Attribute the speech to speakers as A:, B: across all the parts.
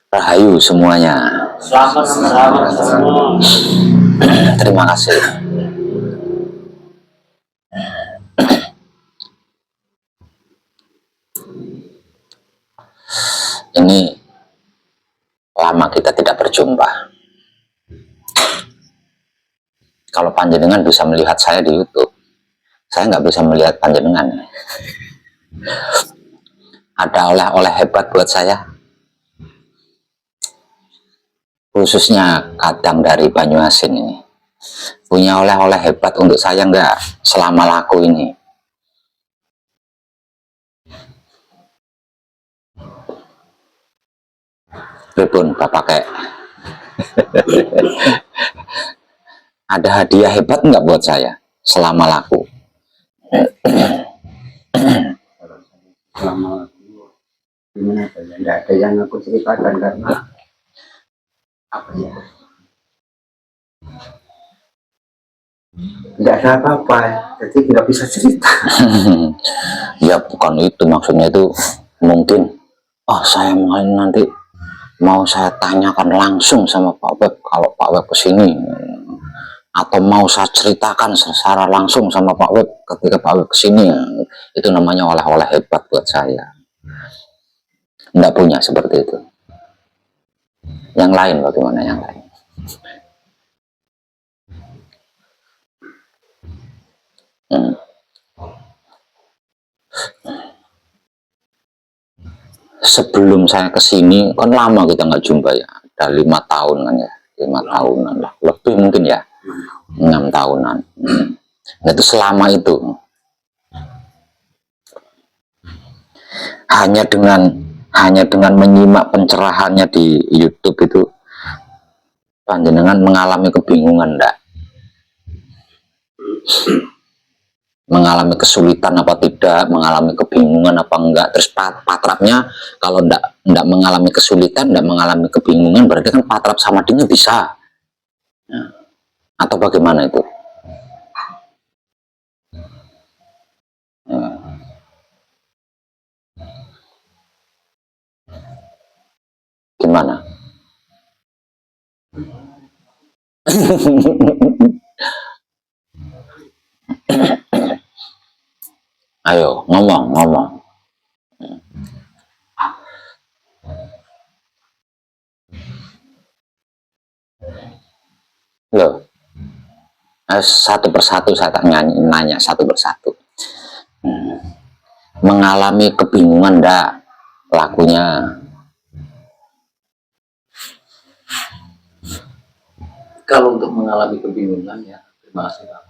A: Rahayu semuanya.
B: Selamat semua.
A: Terima kasih. Ini lama kita tidak berjumpa. Kalau panjenengan bisa melihat saya di YouTube, saya nggak bisa melihat panjenengan. Ada oleh-oleh hebat buat saya, khususnya kadang dari Banyuasin ini. Punya oleh-oleh hebat untuk saya nggak selama laku ini. Pripun Bapak kayak ada hadiah hebat nggak buat saya selama laku?
C: Selama gimana ya, nggak ada yang aku ceritakan karena apa ya, nggak ada apa-apa, jadi nggak bisa cerita.
A: Ya bukan itu maksudnya, itu mungkin saya nanti mau saya tanyakan langsung sama Pak Web kalau Pak Web kesini, atau mau saya ceritakan secara langsung sama Pak Web ketika Pak Web kesini. Itu namanya oleh-oleh hebat buat saya. Nggak punya seperti itu. Yang lain bagaimana yang lain? Sebelum saya kesini kan lama kita nggak jumpa ya, ada 5 tahun kan ya, 5 tahunan lah, lebih mungkin ya, 6 tahunan. Nah, itu selama itu hanya dengan menyimak pencerahannya di YouTube itu, panjenengan mengalami kebingungan enggak? Mengalami kesulitan apa tidak, mengalami kebingungan apa enggak? Terus patrapnya kalau enggak mengalami kesulitan, enggak mengalami kebingungan, berarti kan patrap sama dia bisa. Nah, atau bagaimana itu? Gimana? Ayo ngomong. Loh, satu persatu saya nanya satu persatu. Mengalami kebingungan enggak lakunya?
B: Kalau untuk mengalami kebingungan ya, terima kasih Pak.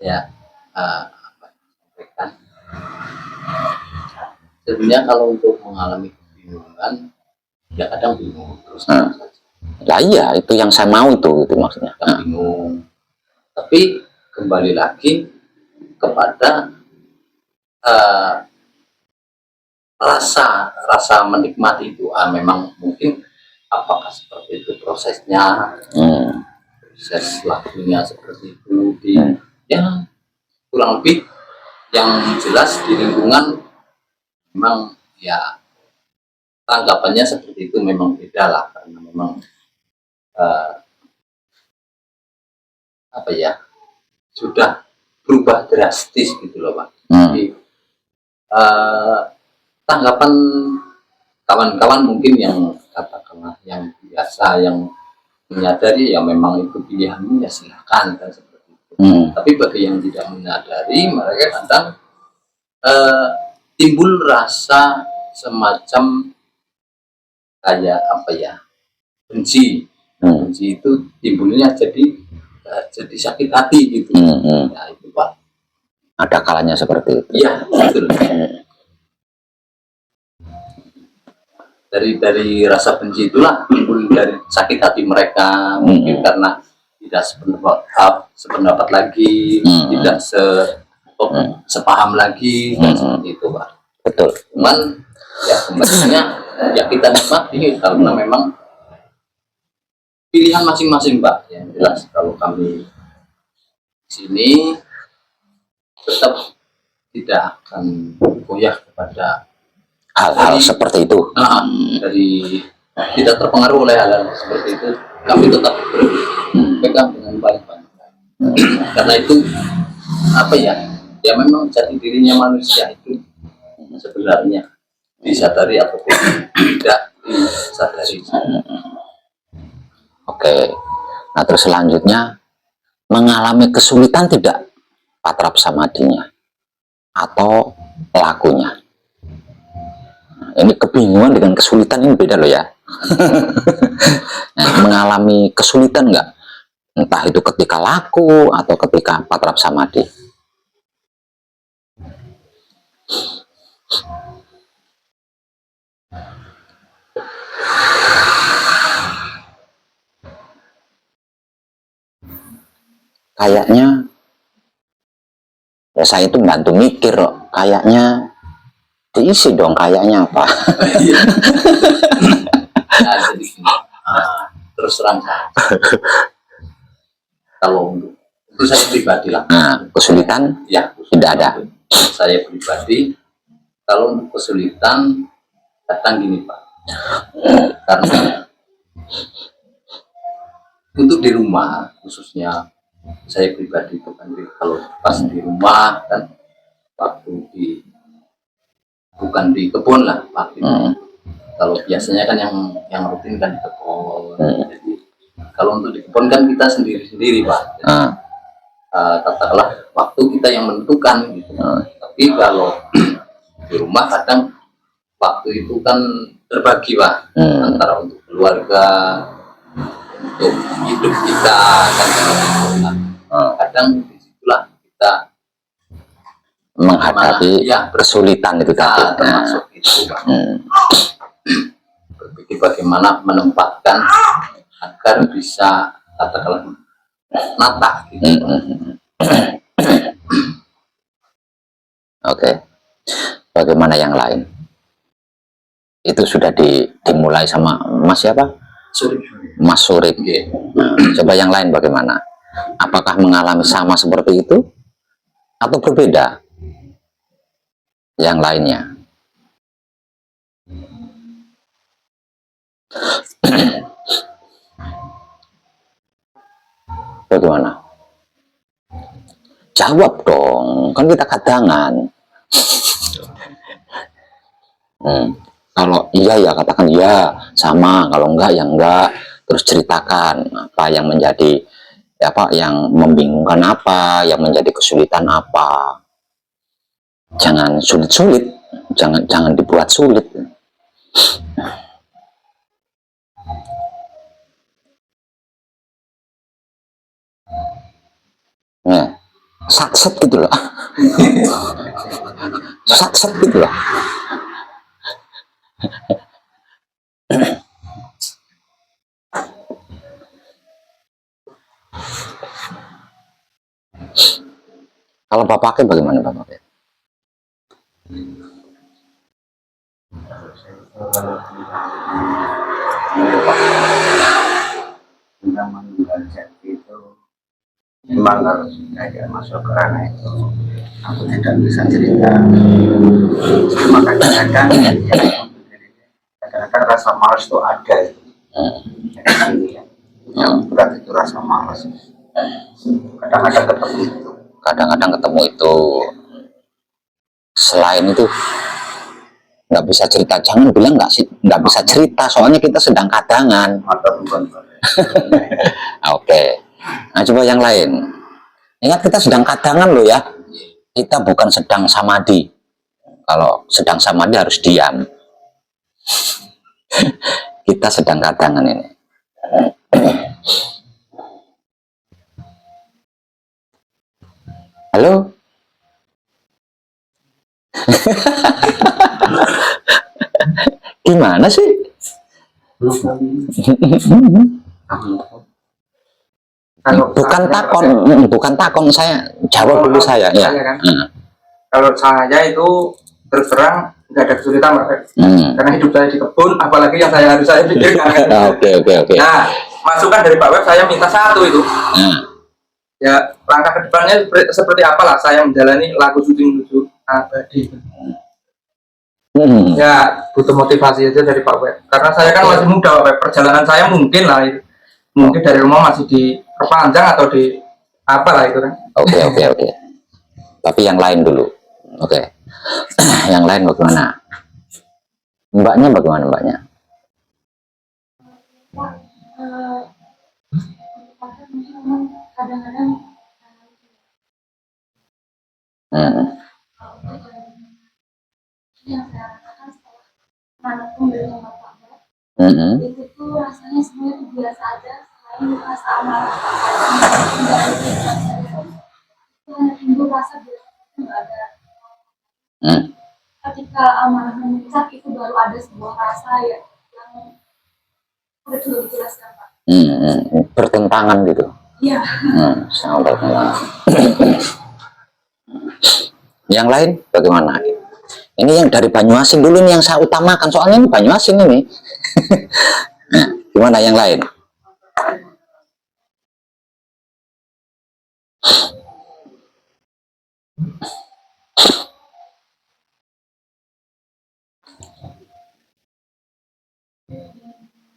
B: Ya, sampaikan. Sebenarnya kalau untuk mengalami kebingungan, ya kadang bingung terus.
A: Lah iya, itu yang saya mau itu maksudnya.
B: Bingung. Tapi kembali lagi kepada rasa menikmati itu. Memang mungkin apakah seperti itu prosesnya, proses lakunya seperti itu ya kurang lebih yang jelas di lingkungan memang ya tanggapannya seperti itu, memang beda lah karena memang apa ya, sudah berubah drastis gitu loh Pak. Jadi tanggapan kawan-kawan mungkin yang katakanlah yang biasa, yang menyadari ya memang itu pilihannya, ya silakan kan seperti itu. Tapi bagi yang tidak menyadari, mereka kadang timbul rasa semacam kayak apa ya, benci. Benci itu timbulnya jadi sakit hati gitu. Ya itu Pak.
A: Ada kalanya seperti itu.
B: Iya betul. Dari rasa benci itulah timbul dari sakit hati mereka, mungkin karena tidak sependapat lagi, tidak sepaham lagi, dan seperti itu Pak.
A: Betul.
B: Cuman ya kembalinya ya kita nikmati karena memang pilihan masing-masing Pak. Yang jelas kalau kami sini tetap tidak akan goyah kepada
A: hal-hal seperti itu.
B: Dari tidak terpengaruh oleh hal-hal seperti itu, kami tetap berpegang dengan baik, Pak. Karena itu apa ya? Ya memang jati dirinya manusia itu sebenarnya disadari ataupun tidak disadari.
A: Oke. Nah terus selanjutnya, mengalami kesulitan tidak Patrap Samadinya atau pelakunya? Ini kebingungan dengan kesulitan ini beda loh ya. Nah, mengalami kesulitan nggak? Entah itu ketika laku atau ketika Patrap Samadi. Kayaknya ya saya itu bantu mikir loh. Kayaknya diisi dong, kayaknya apa?
B: Nah, jadi gini, terus terang kalau untuk saya pribadi lah,
A: Nah, kesulitan
B: ya
A: tidak ada.
B: Saya pribadi kalau untuk kesulitan datang gini Pak, karena untuk di rumah khususnya saya pribadi itu kan kalau pas di rumah kan, waktu di bukan di kebun lah waktu itu. Kalau biasanya kan yang rutin kan di kebun. Jadi kalau untuk di kebun kan kita sendiri-sendiri Pak. Jadi, katakanlah waktu kita yang menentukan gitu. Tapi kalau di rumah kadang waktu itu kan terbagi Pak, antara untuk keluarga, untuk hidup kita kan, kadang disitulah kita
A: menghadapi
B: ya
A: kesulitan itu tadi.
B: Termasuk itu Pak. Berpikir bagaimana menempatkan agar bisa katakanlah nata gitu.
A: Oke. Bagaimana yang lain? Itu sudah dimulai sama Mas siapa? Mas Surip. Nah, coba yang lain bagaimana? Apakah mengalami sama seperti itu atau berbeda yang lainnya? Bagaimana? Jawab dong, kan kita kadangan. Kalau iya ya katakan iya sama, kalau enggak ya enggak. Terus ceritakan apa yang menjadi apa yang membingungkan, apa yang menjadi kesulitan, apa. Jangan sulit-sulit, jangan dibuat sulit. Ya, satset gitu loh. Satset gitu loh. Kalau bapaknya bagaimana bapaknya?
C: Tentang meninggal jati itu memang harus saya masuk ke ranah itu aku tidak bisa cerita. Cuma kadang-kadang kadang-kadang rasa malas itu ada itu. Yang berat itu rasa malas. Kadang-kadang ketemu itu.
A: Kadang-kadang ketemu itu. Selain itu nggak bisa cerita, jangan bilang nggak bisa cerita, soalnya kita sedang kadangan. Oke. Nah coba yang lain. Ingat kita sedang kadangan loh ya. Kita bukan sedang samadhi. Kalau sedang samadhi harus diam. Kita sedang kadangan ini. Halo. Gimana sih? Bukan takon, saya jawab dulu saya ya.
D: Kan? Kalau saya itu terus terang nggak ada kesulitan Pak. Karena hidup saya di kebun, apalagi yang saya pikirkan.
A: Oke.
D: Nah, masukan dari Pak Web saya minta satu itu. Ya langkah kedepannya seperti apalah saya menjalani lagu syuting menuju abadi. Ya butuh motivasi aja dari Pak Web. Karena saya kan masih muda Pak Web. Perjalanan saya mungkin lah itu. Mungkin dari rumah masih diperpanjang atau di apa lah itu kan.
A: Oke. Tapi yang lain dulu. Oke. Yang lain bagaimana? Mbaknya bagaimana mbaknya?
E: Kadang-kadang yang saya rasakan setelah manapun dari Bapak itu tuh rasanya semuanya tuh biasa aja, selain rasa amarah itu hanya timbul rasa biasa, itu nggak ada. Ketika amarah memuncak itu baru ada sebuah rasa yang udah dulu dijelaskan Pak.
A: Bertentangan gitu.
E: Iya.
A: Sangat bertentangan. Yang lain bagaimana? Ini yang dari Banyuasin dulu nih yang saya utamakan, soalnya ini Banyuasin ini. Nah, gimana yang lain?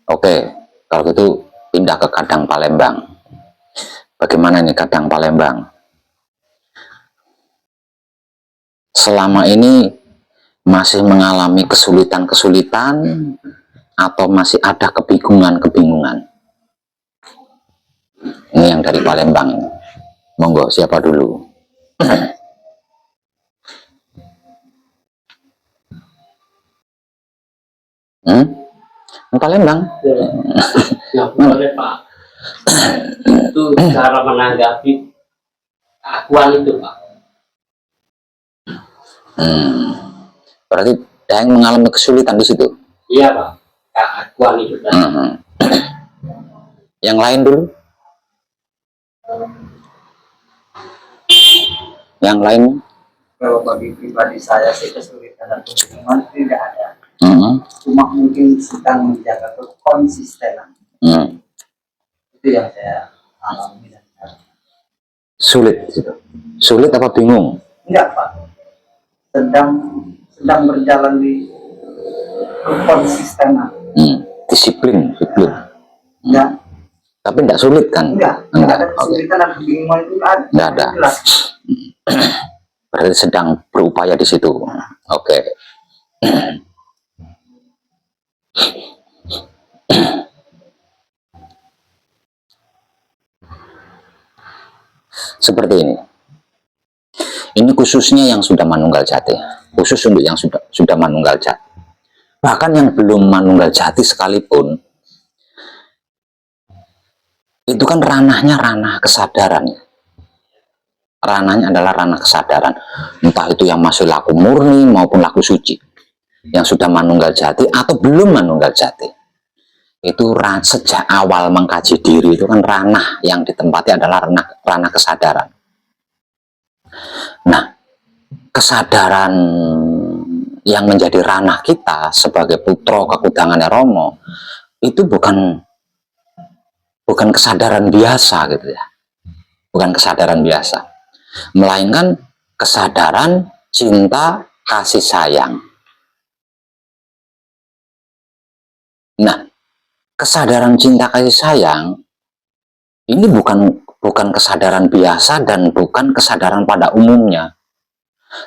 A: Oke, kalau gitu pindah ke Kadang Palembang. Bagaimana nih Kadang Palembang? Selama ini masih mengalami kesulitan-kesulitan atau masih ada kebingungan-kebingungan? Ini yang dari Palembang ini. Monggo, siapa dulu? Palembang.
F: Ya boleh Pak. Itu cara menanggapi keakuan itu Pak.
A: Berarti yang mengalami kesulitan di situ.
F: Iya Pak. Keakuan itu tadi.
A: Yang lain dulu. Yang lain.
C: Kalau bagi pribadi saya sih kesulitan dan kebingungan tidak ada. Cuma mungkin sedang menjaga konsistenan. Itu yang saya alami.
A: Sulit gitu. Sulit apa bingung?
C: Enggak Pak, sedang berjalan di konsistenan.
A: Disiplin.
C: Ya.
A: Tapi enggak sulit kan?
C: Enggak ada kesulitan dan kebingungan itu
A: enggak ada. Berarti sedang berupaya di situ. Oke. Seperti ini. Ini khususnya yang sudah manunggal jati. Khusus untuk yang sudah manunggal jati. Bahkan yang belum manunggal jati sekalipun, itu kan ranahnya ranah kesadaran. Ranahnya adalah ranah kesadaran. Entah itu yang masih laku murni maupun laku suci. Yang sudah manunggal jati atau belum manunggal jati. Itu sejak awal mengkaji diri itu kan ranah yang ditempati adalah ranah kesadaran. Nah, kesadaran yang menjadi ranah kita sebagai putra kekudangannya Romo itu bukan kesadaran biasa gitu ya. Bukan kesadaran biasa. Melainkan kesadaran cinta kasih sayang. Nah, kesadaran cinta kasih sayang ini bukan kesadaran biasa dan bukan kesadaran pada umumnya.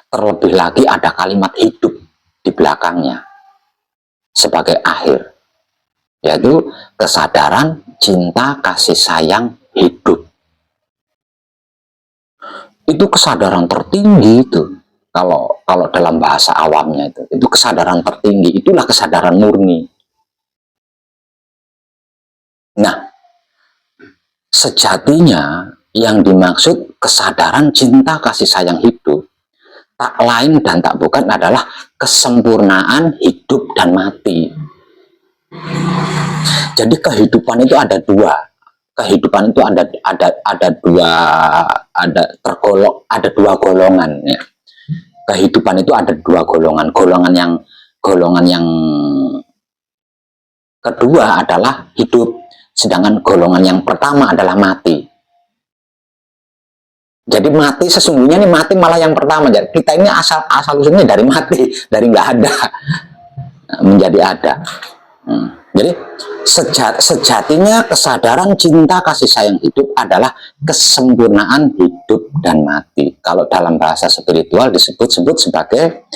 A: Terlebih lagi ada kalimat hidup di belakangnya sebagai akhir, yaitu kesadaran cinta kasih sayang hidup. Itu kesadaran tertinggi itu. Kalau dalam bahasa awamnya itu kesadaran tertinggi, itulah kesadaran murni. Nah, sejatinya yang dimaksud kesadaran cinta kasih sayang hidup tak lain dan tak bukan adalah kesempurnaan hidup dan mati. Jadi kehidupan itu ada dua. Kehidupan itu ada dua golongan ya. Kehidupan itu ada dua golongan. Golongan yang kedua adalah hidup. Sedangkan golongan yang pertama adalah mati. Jadi mati sesungguhnya nih, mati malah yang pertama. Jadi kita ini asal usulnya dari mati, dari nggak ada menjadi ada. Jadi sejatinya kesadaran cinta kasih sayang hidup adalah kesempurnaan hidup dan mati. Kalau dalam bahasa spiritual disebut sebagai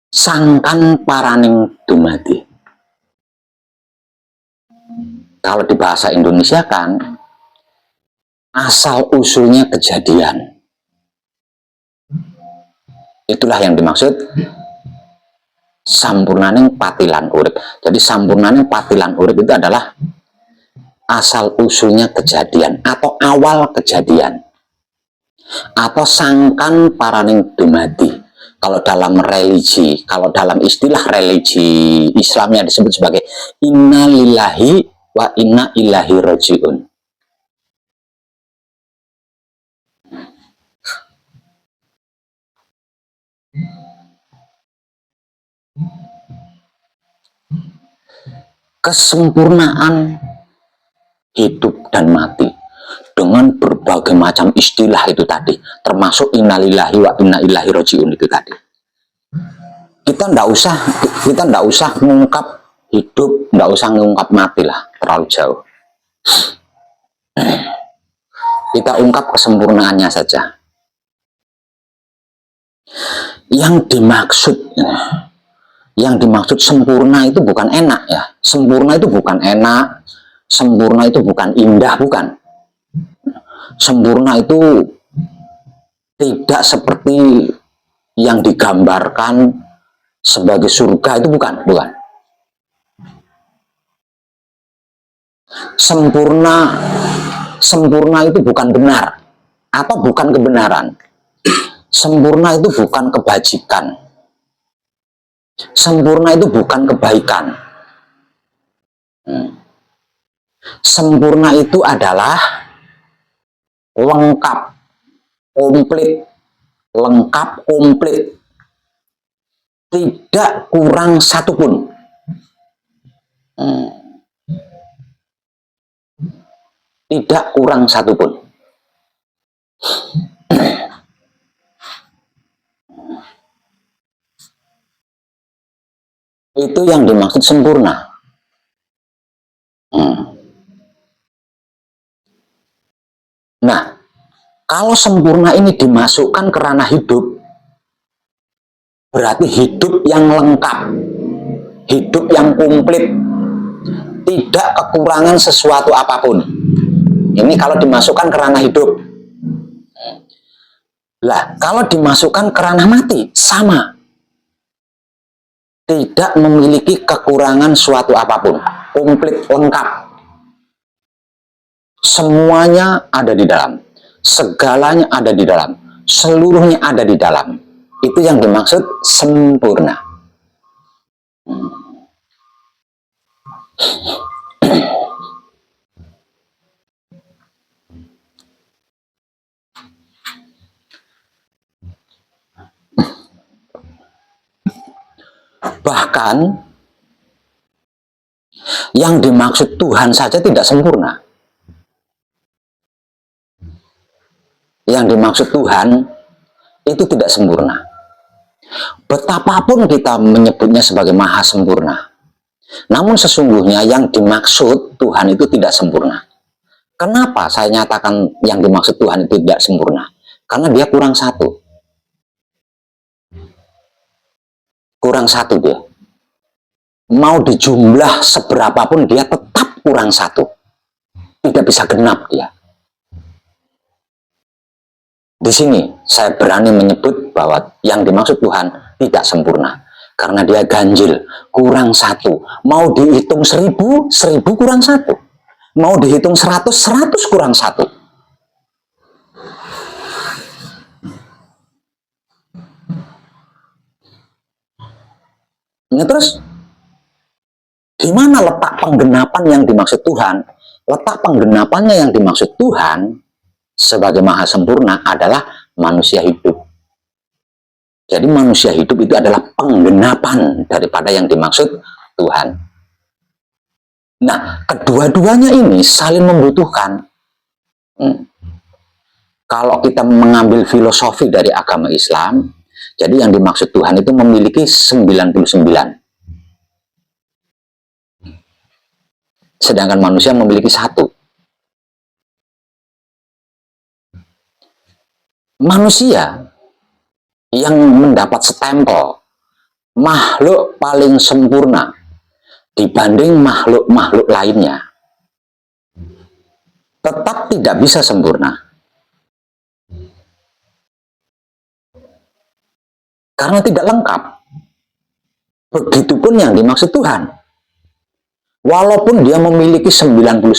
A: sangkan paraning dumadi. Kalau di bahasa Indonesia kan asal usulnya kejadian. Itulah yang dimaksud sampurnaning patilan urip. Jadi sampurnaning patilan urip itu adalah asal usulnya kejadian atau awal kejadian atau sangkan paraning dumadi. Kalau dalam religi, kalau dalam istilah religi Islamnya disebut sebagai inna lillahi wa inna ilahi rojiun. Kesempurnaan hidup dan mati dengan berbagai macam istilah itu tadi, termasuk innalillahi wa inna ilahi rojiun itu tadi. Kita ndak usah mengungkap hidup, ndak usah mengungkap mati lah, terlalu jauh. Kita ungkap kesempurnaannya saja. Yang dimaksud sempurna itu bukan enak ya. Sempurna itu bukan enak, sempurna itu bukan indah, bukan. Sempurna itu tidak seperti yang digambarkan sebagai surga, itu bukan. Sempurna itu bukan benar atau bukan kebenaran. Sempurna itu bukan kebajikan. Sempurna itu bukan kebaikan. Sempurna itu adalah lengkap, komplit, tidak kurang satupun. Tidak kurang satupun. Itu yang dimaksud sempurna. Nah, kalau sempurna ini dimasukkan ke ranah hidup, berarti hidup yang lengkap, hidup yang komplit, tidak kekurangan sesuatu apapun. Ini kalau dimasukkan ke ranah hidup. Lah, kalau dimasukkan ke ranah mati, sama. Tidak memiliki kekurangan suatu apapun, komplit, lengkap. Semuanya ada di dalam, segalanya ada di dalam, seluruhnya ada di dalam. Itu yang dimaksud sempurna. Bahkan yang dimaksud Tuhan saja tidak sempurna. Yang dimaksud Tuhan itu tidak sempurna. Betapapun kita menyebutnya sebagai maha sempurna, namun sesungguhnya yang dimaksud Tuhan itu tidak sempurna. Kenapa saya nyatakan yang dimaksud Tuhan itu tidak sempurna? Karena dia kurang satu. Kurang satu dia. Mau dijumlah seberapapun dia tetap kurang satu. Tidak bisa genap dia. Di sini saya berani menyebut bahwa yang dimaksud Tuhan tidak sempurna. Karena dia ganjil, kurang satu. Mau dihitung 1000, 1000 kurang satu. Mau dihitung 100, 100 kurang satu. Nah, terus di mana letak penggenapan yang dimaksud Tuhan? Letak penggenapannya yang dimaksud Tuhan sebagai maha sempurna adalah manusia hidup. Jadi manusia hidup itu adalah penggenapan daripada yang dimaksud Tuhan. Nah, kedua-duanya ini saling membutuhkan. Kalau kita mengambil filosofi dari agama Islam, jadi yang dimaksud Tuhan itu memiliki 99. Sedangkan manusia memiliki 1. Manusia yang mendapat stempel makhluk paling sempurna dibanding makhluk-makhluk lainnya tetap tidak bisa sempurna. Karena tidak lengkap. Begitupun yang dimaksud Tuhan. Walaupun dia memiliki 99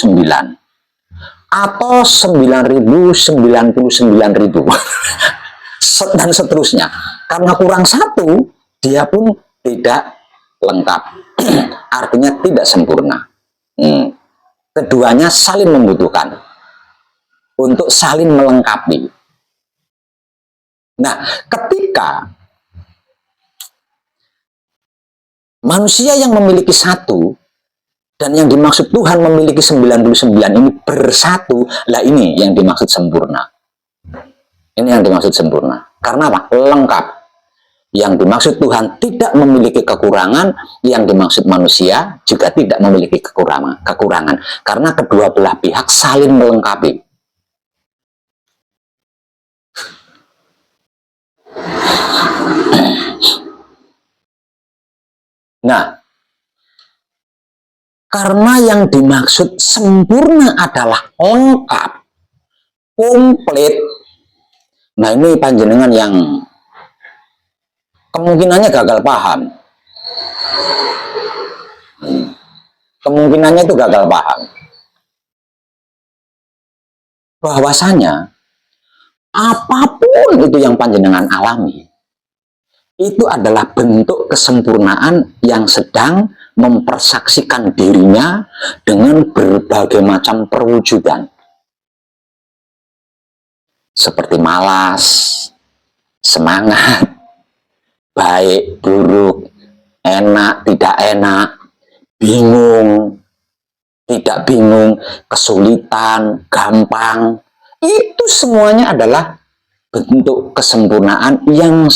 A: atau 9.099.000 dan seterusnya. Karena kurang 1, dia pun tidak lengkap. Artinya tidak sempurna. Keduanya saling membutuhkan untuk saling melengkapi. Nah, ketika manusia yang memiliki 1 dan yang dimaksud Tuhan memiliki 99 ini bersatu, lah ini yang dimaksud sempurna. Ini yang dimaksud sempurna. Karena apa? Lengkap. Yang dimaksud Tuhan tidak memiliki kekurangan, yang dimaksud manusia juga tidak memiliki kekurangan. Karena kedua belah pihak saling melengkapi. Nah, karena yang dimaksud sempurna adalah lengkap, komplit. Nah, ini panjenengan yang kemungkinannya gagal paham. Kemungkinannya itu gagal paham. Bahwasanya apapun itu yang panjenengan alami, itu adalah bentuk kesempurnaan yang sedang mempersaksikan dirinya dengan berbagai macam perwujudan. Seperti malas, semangat, baik, buruk, enak, tidak enak, bingung, tidak bingung, kesulitan, gampang. Itu semuanya adalah bentuk kesempurnaan yang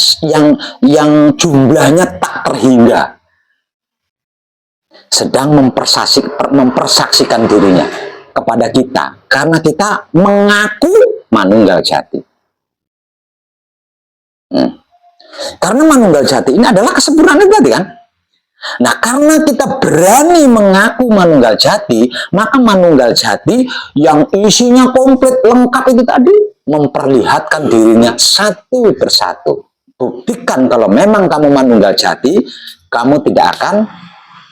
A: jumlahnya tak terhingga, sedang mempersaksikan dirinya kepada kita karena kita mengaku manunggal jati. Karena manunggal jati ini adalah kesempurnaan itu tadi kan. Nah, karena kita berani mengaku manunggal jati, maka manunggal jati yang isinya komplit lengkap itu tadi memperlihatkan dirinya satu persatu. Buktikan kalau memang kamu manunggal jati, kamu tidak akan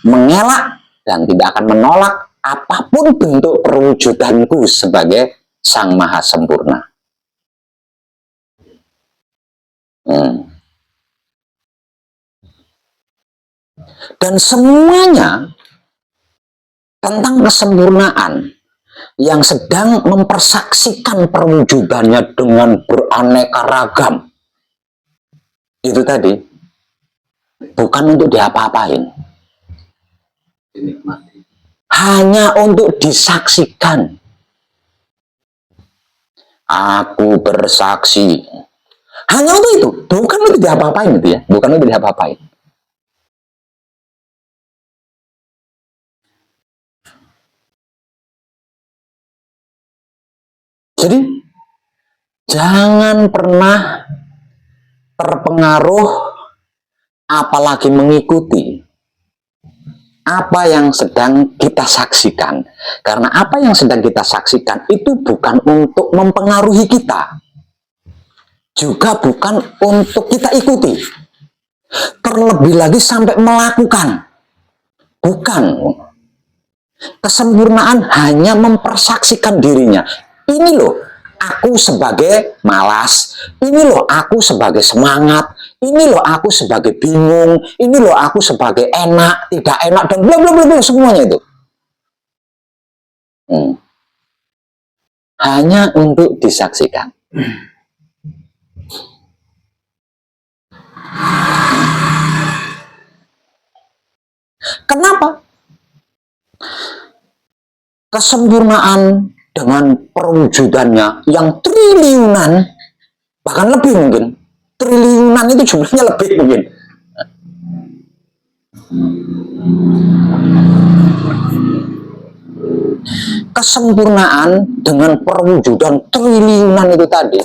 A: mengelak dan tidak akan menolak apapun bentuk perwujudanku sebagai Sang Maha Sempurna. Dan semuanya tentang kesempurnaan yang sedang mempersaksikan perwujudannya dengan beraneka ragam. Itu tadi bukan untuk diapa-apain, hanya untuk disaksikan. Aku bersaksi. Hanya untuk itu, bukan untuk diapa-apain itu ya, bukan untuk diapa-apain. Jadi jangan pernah terpengaruh apalagi mengikuti apa yang sedang kita saksikan. Karena apa yang sedang kita saksikan itu bukan untuk mempengaruhi kita. Juga bukan untuk kita ikuti. Terlebih lagi sampai melakukan. Bukan. Kesempurnaan hanya mempersaksikan dirinya. Ini loh, aku sebagai malas. Ini loh, aku sebagai semangat. Ini loh, aku sebagai bingung. Ini loh, aku sebagai enak, tidak enak, dan bla bla bla bla, semuanya itu. Hanya untuk disaksikan. Kenapa? Kesempurnaan dengan perwujudannya yang triliunan, bahkan lebih mungkin. Triliunan itu jumlahnya lebih mungkin. Kesempurnaan dengan perwujudan triliunan itu tadi,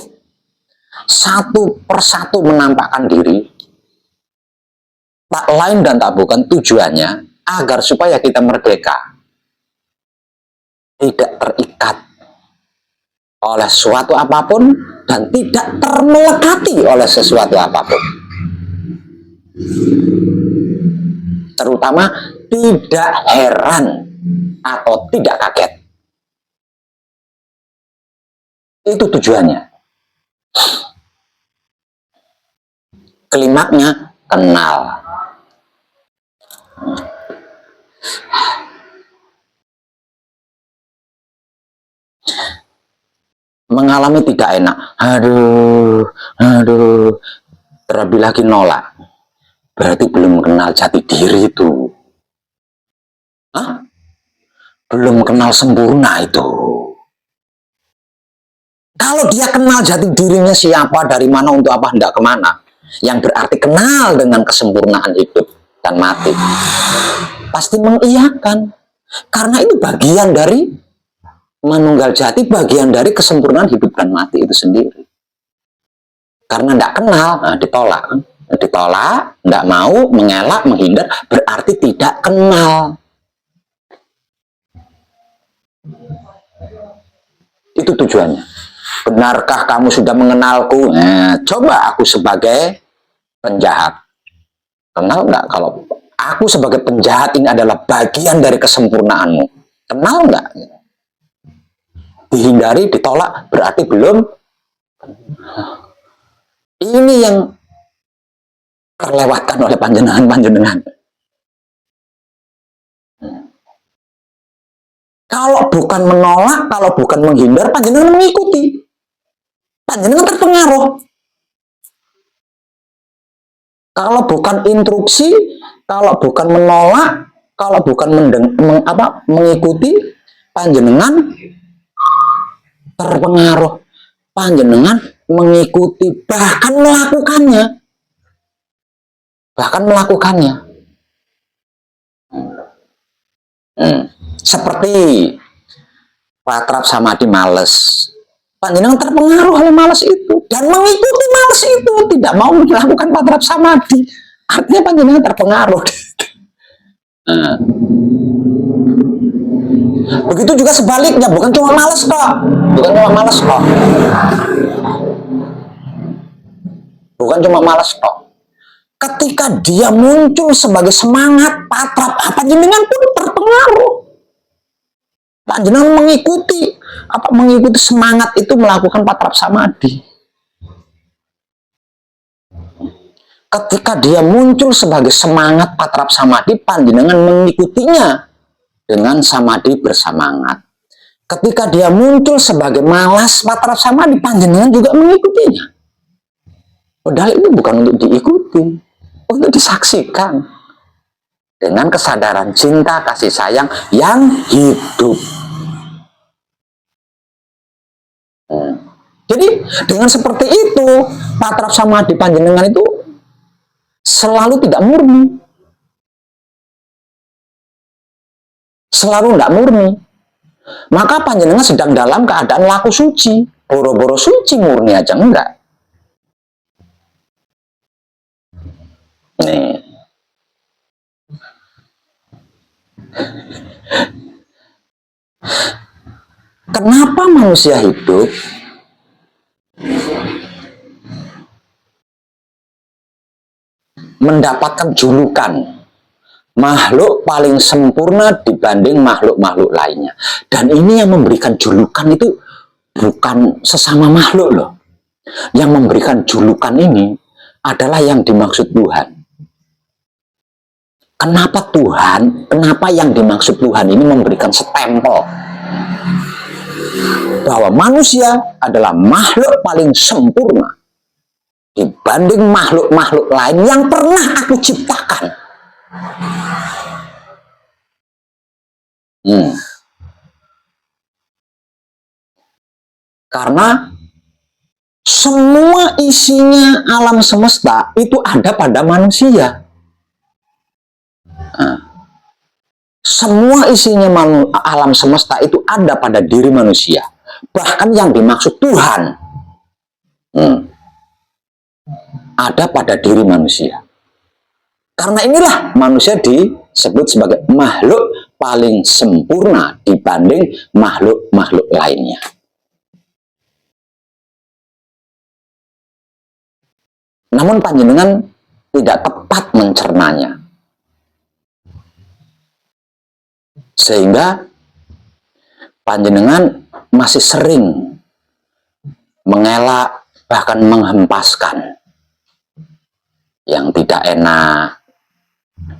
A: satu persatu menampakkan diri, tak lain dan tak bukan tujuannya agar supaya kita merdeka, tidak terikat oleh suatu apapun dan tidak termelekati oleh sesuatu apapun. Terutama tidak heran atau tidak kaget. Itu tujuannya. Klimaknya kenal. Mengalami tidak enak, aduh, terlebih lagi nolak, berarti belum kenal jati diri itu. Hah? Belum kenal sempurna itu. Kalau dia kenal jati dirinya siapa, dari mana, untuk apa, hendak kemana, yang berarti kenal dengan kesempurnaan hidup dan mati, pasti mengiyakan, karena itu bagian dari manunggal jati, bagian dari kesempurnaan hidup dan mati itu sendiri. Karena tidak kenal, nah ditolak, tidak mau, mengelak, menghindar, berarti tidak kenal. Itu tujuannya. Benarkah kamu sudah mengenalku? Nah, coba aku sebagai penjahat. Kenal nggak kalau aku sebagai penjahat ini adalah bagian dari kesempurnaanmu? Kenal nggak? Dihindari, ditolak, berarti belum. Ini yang terlewatkan oleh panjenengan. Kalau bukan menolak, kalau bukan menghindar, panjenengan mengikuti. Panjenengan terpengaruh. Kalau bukan instruksi, kalau bukan menolak, kalau bukan mengikuti, panjenengan terpengaruh, panjenengan mengikuti, bahkan melakukannya. Seperti Patrap Samadhi males, panjenengan terpengaruh oleh males itu dan mengikuti males itu, tidak mau melakukan Patrap Samadhi, artinya panjenengan terpengaruh. Begitu juga sebaliknya, bukan cuma males kok. Ketika dia muncul sebagai semangat patrap, panjenengan pun terpengaruh. Panjenengan mengikuti semangat itu, melakukan patrap samadhi. Ketika dia muncul sebagai semangat patrap samadhi, panjenengan mengikutinya dengan samadhi bersemangat. Ketika dia muncul sebagai malas patrap samadhi, panjenengan juga mengikutinya. Padahal itu bukan untuk diikuti, untuk disaksikan dengan kesadaran cinta kasih sayang yang hidup. Jadi dengan seperti itu, patrap samadhi panjenengan itu selalu tidak murni, selalu tidak murni. Maka panjenengan sedang dalam keadaan laku suci, boro-boro suci, murni aja enggak. Nih, kenapa manusia hidup mendapatkan julukan makhluk paling sempurna dibanding makhluk-makhluk lainnya? Dan ini yang memberikan julukan itu bukan sesama makhluk loh. Yang memberikan julukan ini adalah yang dimaksud Tuhan. Kenapa yang dimaksud Tuhan ini memberikan stempel bahwa manusia adalah makhluk paling sempurna dibanding makhluk-makhluk lain yang pernah aku ciptakan. Karena semua isinya alam semesta itu ada pada manusia. Nah, semua isinya alam semesta itu ada pada diri manusia. Bahkan yang dimaksud Tuhan ada pada diri manusia. Karena inilah manusia disebut sebagai makhluk paling sempurna dibanding makhluk-makhluk lainnya. Namun panjenengan tidak tepat mencernanya. Sehingga panjenengan masih sering mengelak, bahkan menghempaskan yang tidak enak,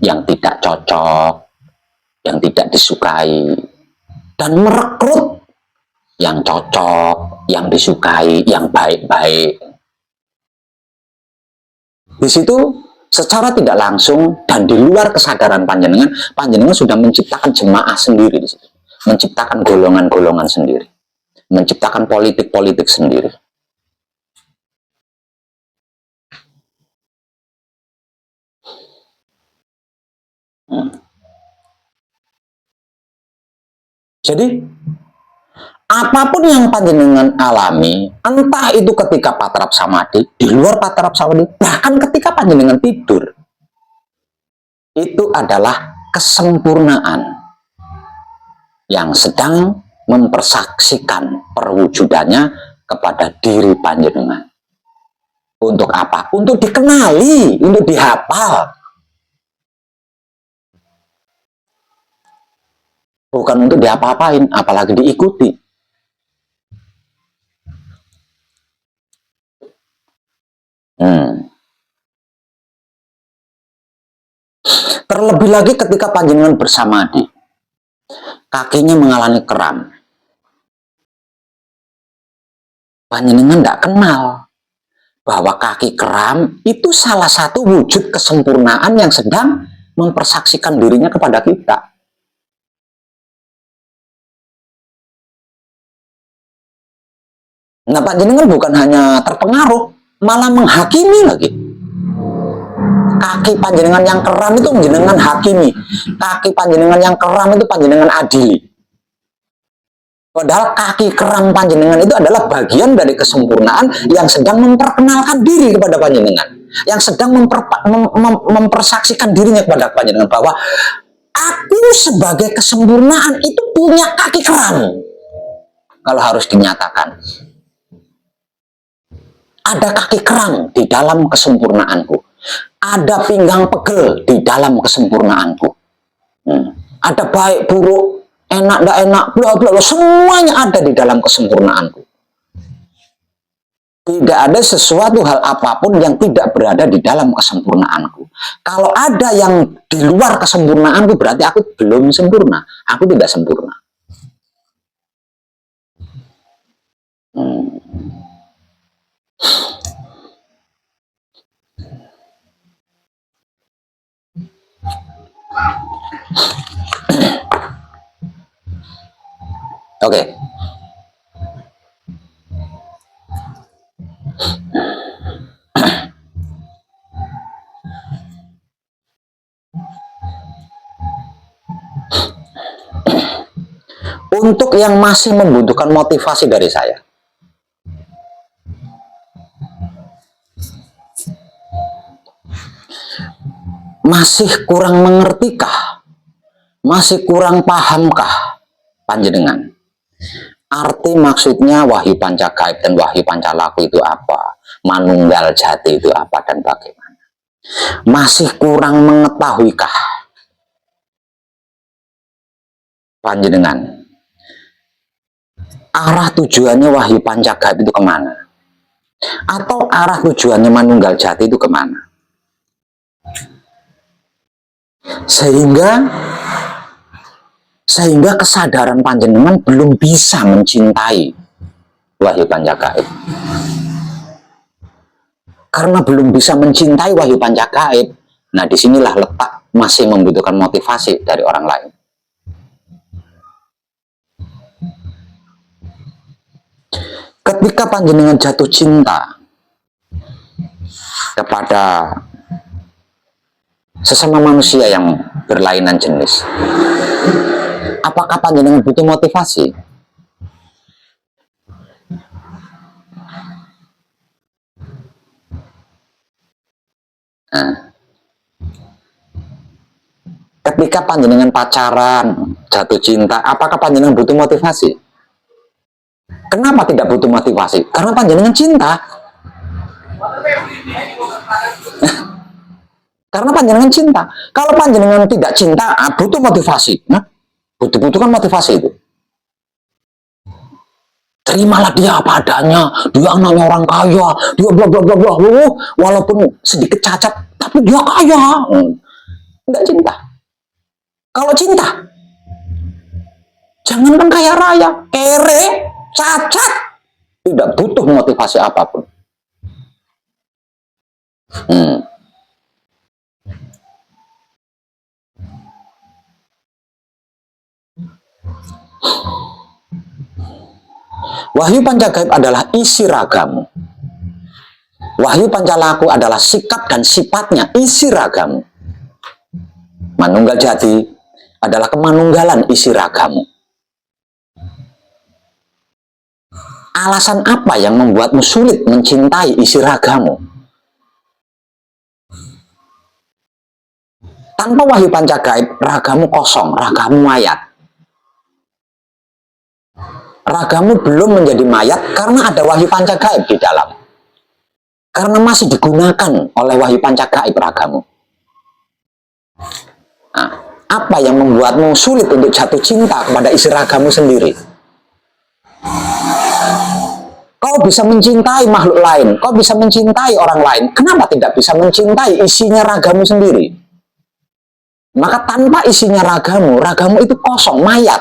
A: yang tidak cocok, yang tidak disukai, dan merekrut yang cocok, yang disukai, yang baik-baik. Di situ secara tidak langsung dan di luar kesadaran panjenengan, panjenengan sudah menciptakan jemaah sendiri di situ, menciptakan golongan-golongan sendiri, menciptakan politik-politik sendiri. Jadi apapun yang panjenengan alami, entah itu ketika patrap samadhi, di luar patrap samadhi, bahkan ketika panjenengan tidur, itu adalah kesempurnaan yang sedang mempersaksikan perwujudannya kepada diri panjenengan. Untuk apa? Untuk dikenali, untuk dihafal. Bukan untuk diapa-apain, apalagi diikuti. Terlebih lagi ketika panjenengan bersamadhi, kakinya mengalami kram. Panjenengan tidak kenal bahwa kaki kram itu salah satu wujud kesempurnaan yang sedang mempersaksikan dirinya kepada kita. Nah, panjenengan bukan hanya terpengaruh, malah menghakimi lagi. Kaki panjenengan yang keram itu panjenengan hakimi. Kaki panjenengan yang keram itu panjenengan adili. Padahal kaki keram panjenengan itu adalah bagian dari kesempurnaan yang sedang memperkenalkan diri kepada panjenengan. Yang sedang mempersaksikan dirinya kepada panjenengan bahwa aku sebagai kesempurnaan itu punya kaki keram. Kalau harus dinyatakan. Ada kaki kerang di dalam kesempurnaanku. Ada pinggang pegel di dalam kesempurnaanku. Ada baik buruk, enak tidak enak, bla bla bla, semuanya ada di dalam kesempurnaanku. Tidak ada sesuatu hal apapun yang tidak berada di dalam kesempurnaanku. Kalau ada yang di luar kesempurnaanku, berarti aku belum sempurna. Aku tidak sempurna. Oke. Untuk yang masih membutuhkan motivasi dari saya, masih kurang mengertikah? Masih kurang pahamkah panjenengan? Arti maksudnya wahyu pancagaib dan wahyu pancalaku itu apa? Manunggal jati itu apa dan bagaimana? Masih kurang mengetahuikah panjenengan? Arah tujuannya wahyu pancagaib itu kemana? Atau arah tujuannya manunggal jati itu kemana? Sehingga kesadaran panjenengan belum bisa mencintai wahyu pancagaib. Karena belum bisa mencintai wahyu pancagaib, nah disinilah letak masih membutuhkan motivasi dari orang lain. ketika panjenengan jatuh cinta kepada sesama manusia yang berlainan jenis, apakah panjenengan butuh motivasi? Nah, ketika panjenengan pacaran, jatuh cinta, apakah panjenengan butuh motivasi? Kenapa tidak butuh motivasi? Karena panjenengan cinta. Karena panjenengan cinta. Kalau panjenengan tidak cinta, butuh motivasi. Nah, butuh-butuhkan motivasi itu. Terimalah dia apa adanya. Dia anaknya orang kaya. Dia bla bla bla bla. Walaupun sedikit cacat, tapi dia kaya. Tidak cinta. Kalau cinta, jangankan kaya raya, kere, cacat, tidak butuh motivasi apapun. Wahyu Pancagaib adalah isi ragamu. Wahyu Pancalaku adalah sikap dan sifatnya, isi ragamu. Manunggal Jati adalah kemanunggalan isi ragamu. Alasan apa yang membuatmu sulit mencintai isi ragamu? Tanpa Wahyu Pancagaib, ragamu kosong, ragamu mayat. Ragamu belum menjadi mayat karena ada Wahyu Pancagaib di dalam. Karena masih digunakan oleh Wahyu Pancagaib ragamu. Nah, apa yang membuatmu sulit untuk jatuh cinta kepada isi ragamu sendiri? Kau bisa mencintai makhluk lain, kau bisa mencintai orang lain. Kenapa tidak bisa mencintai isinya ragamu sendiri? Maka tanpa isinya ragamu, ragamu itu kosong, mayat.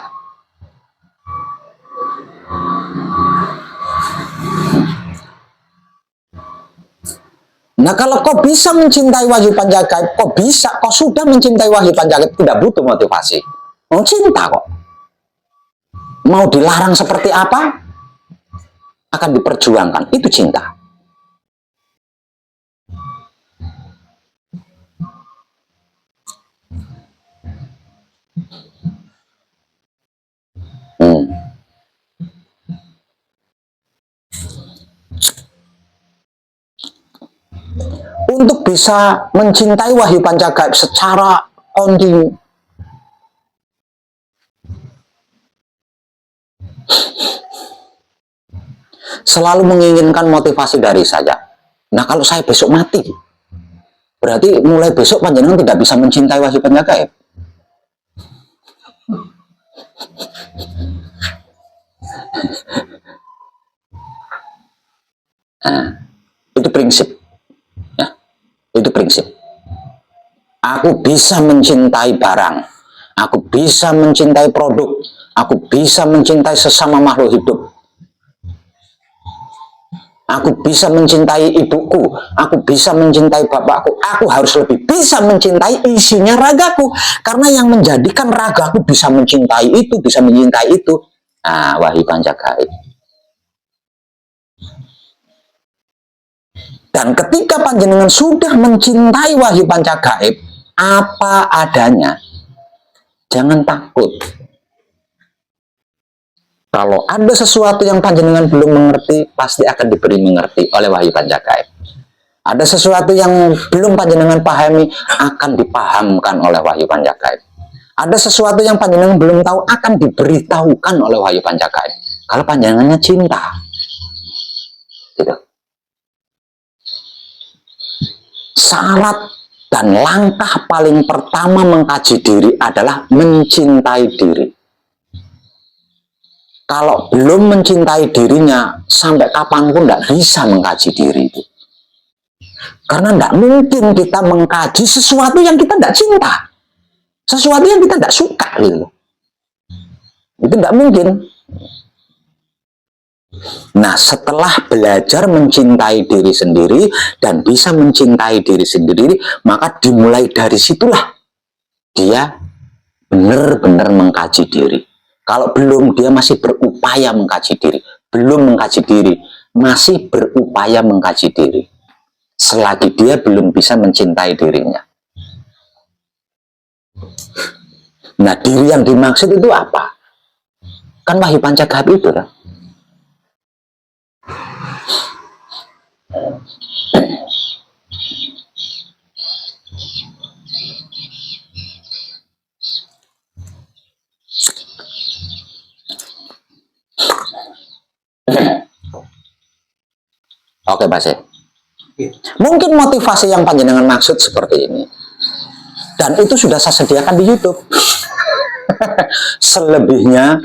A: Nah, kalau kau bisa mencintai Wahyu Pancagaib, kau sudah mencintai Wahyu Pancagaib, tidak butuh motivasi. Mau cinta kok. Mau dilarang seperti apa, akan diperjuangkan. Itu cinta. Untuk bisa mencintai Wahyu Pancagaib secara kontinu, selalu menginginkan motivasi dari saya. Nah, kalau saya besok mati, berarti mulai besok panjenengan tidak bisa mencintai Wahyu Pancagaib. Nah, itu prinsip. Ya, itu prinsip. Aku bisa mencintai barang, aku bisa mencintai produk, aku bisa mencintai sesama makhluk hidup. Aku bisa mencintai ibuku, aku bisa mencintai bapakku, aku harus lebih bisa mencintai isinya ragaku. Karena yang menjadikan ragaku bisa mencintai itu, nah, Wahyu Pancagaib. Dan ketika panjenengan sudah mencintai Wahyu Pancagaib apa adanya, jangan takut. Kalau ada sesuatu yang panjenengan belum mengerti, pasti akan diberi mengerti oleh Wahyu Pancagaib. Ada sesuatu yang belum panjenengan pahami, akan dipahamkan oleh Wahyu Pancagaib. Ada sesuatu yang panjenengan belum tahu, akan diberitahukan oleh Wahyu Pancagaib. Kalau panjenengannya cinta. Gitu. Syarat dan langkah paling pertama mengkaji diri adalah mencintai diri. Kalau belum mencintai dirinya, sampai kapanpun tidak bisa mengkaji diri itu. Karena tidak mungkin kita mengkaji sesuatu yang kita tidak cinta. Sesuatu yang kita tidak suka. Gitu. Itu tidak mungkin. Nah, setelah belajar mencintai diri sendiri dan bisa mencintai diri sendiri, maka dimulai dari situlah dia benar-benar mengkaji diri. Kalau belum, dia masih berupaya mengkaji diri. belum mengkaji diri, masih berupaya mengkaji diri. Selagi dia belum bisa mencintai dirinya. Nah, diri yang dimaksud itu apa? Kan wahyu pancagaib itu kan. Oke, Pak Sek. Mungkin motivasi yang panjenengan maksud seperti ini. Dan itu sudah saya sediakan di YouTube. Selebihnya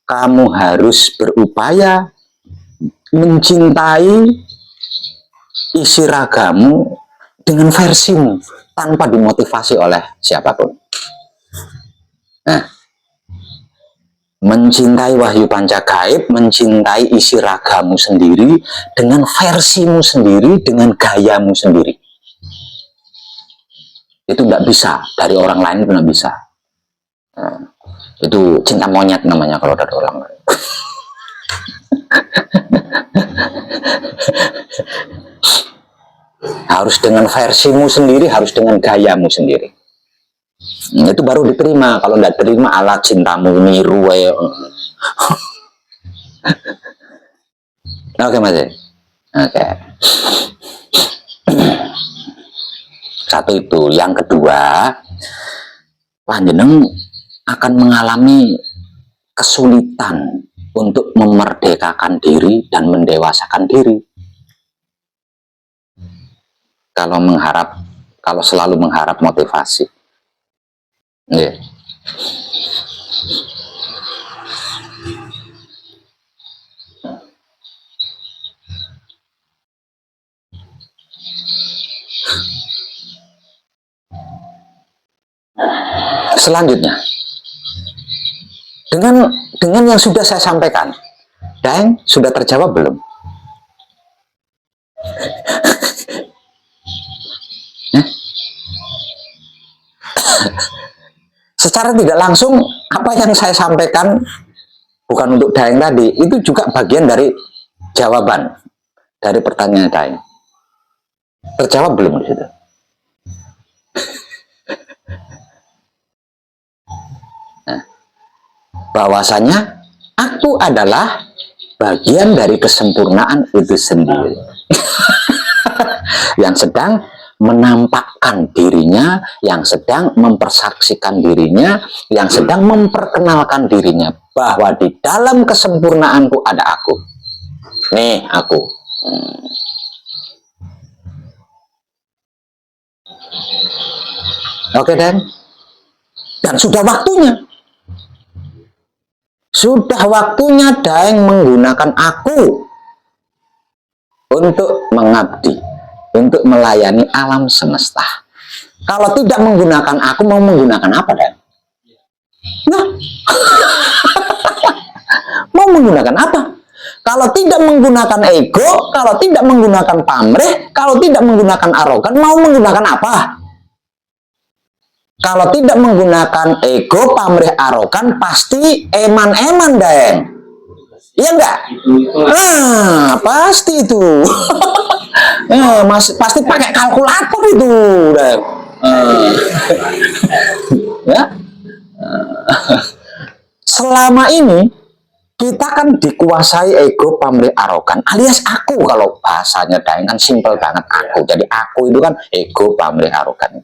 A: kamu harus berupaya mencintai isi ragamu dengan versimu tanpa dimotivasi oleh siapapun. Nah, mencintai wahyu pancagaib, mencintai isi ragamu sendiri dengan versimu sendiri, dengan gayamu sendiri. Itu nggak bisa, dari orang lain itu nggak bisa. Nah, itu cinta monyet namanya kalau dari orang lain. Harus dengan versimu sendiri, harus dengan gayamu sendiri. Itu baru diterima. Kalau nggak terima, ala cintamu niru. Oke, Mas. Oke. Satu itu. Yang kedua, panjenengan akan mengalami kesulitan untuk memerdekakan diri dan mendewasakan diri. Kalau selalu mengharap motivasi. Yeah. Selanjutnya, dengan yang sudah saya sampaikan, dan sudah terjawab belum? Secara tidak langsung, apa yang saya sampaikan bukan untuk Daeng tadi, itu juga bagian dari jawaban dari pertanyaan Daeng. Terjawab belum di situ? Nah, bahwasanya aku adalah bagian dari kesempurnaan itu sendiri. Yang sedang menampakkan dirinya, yang sedang mempersaksikan dirinya, yang sedang memperkenalkan dirinya bahwa di dalam kesempurnaanku ada aku. Nih aku. Oke, dan sudah waktunya. Sudah waktunya Daeng menggunakan aku untuk mengabdi, untuk melayani alam semesta. Kalau tidak menggunakan aku, mau menggunakan apa, Dan? Nah, mau menggunakan apa? Kalau tidak menggunakan ego, kalau tidak menggunakan pamrih, kalau tidak menggunakan arogan, mau menggunakan apa? Kalau tidak menggunakan ego, pamrih, arogan, pasti eman-eman, Dan. Iya enggak? Nah, pasti itu. Pasti pakai kalkulator itu, Dan. Ya. Selama ini kita kan dikuasai ego, pamrih, arogan, alias aku. Kalau bahasanya Daeng kan simpel banget, aku. Jadi aku itu kan ego, pamrih, arogan.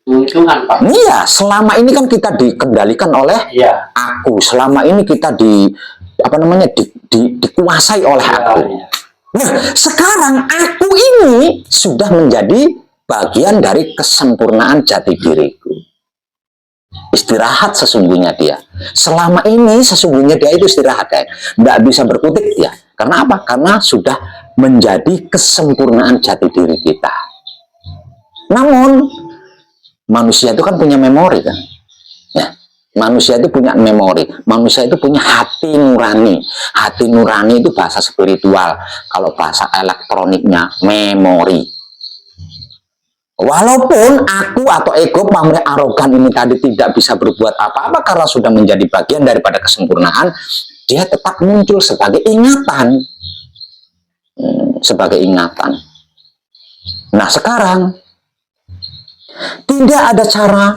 F: Itu kan Pak.
A: Iya, selama ini kan kita dikendalikan oleh aku. Selama ini kita dikuasai oleh aku. Nah, sekarang aku ini sudah menjadi bagian dari kesempurnaan jati diriku. Istirahat sesungguhnya dia. Selama ini sesungguhnya dia itu istirahat, ya. Nggak bisa berkutik ya. Karena apa? Karena sudah menjadi kesempurnaan jati diri kita. Namun manusia itu kan punya memori, kan? Ya, manusia itu punya memori. Manusia itu punya hati nurani. Hati nurani itu bahasa spiritual. Kalau bahasa elektroniknya memori. Walaupun aku atau ego, pamrih, arogan ini tadi tidak bisa berbuat apa-apa karena sudah menjadi bagian daripada kesempurnaan, dia tetap muncul sebagai ingatan. Sebagai ingatan. Nah sekarang tidak ada cara,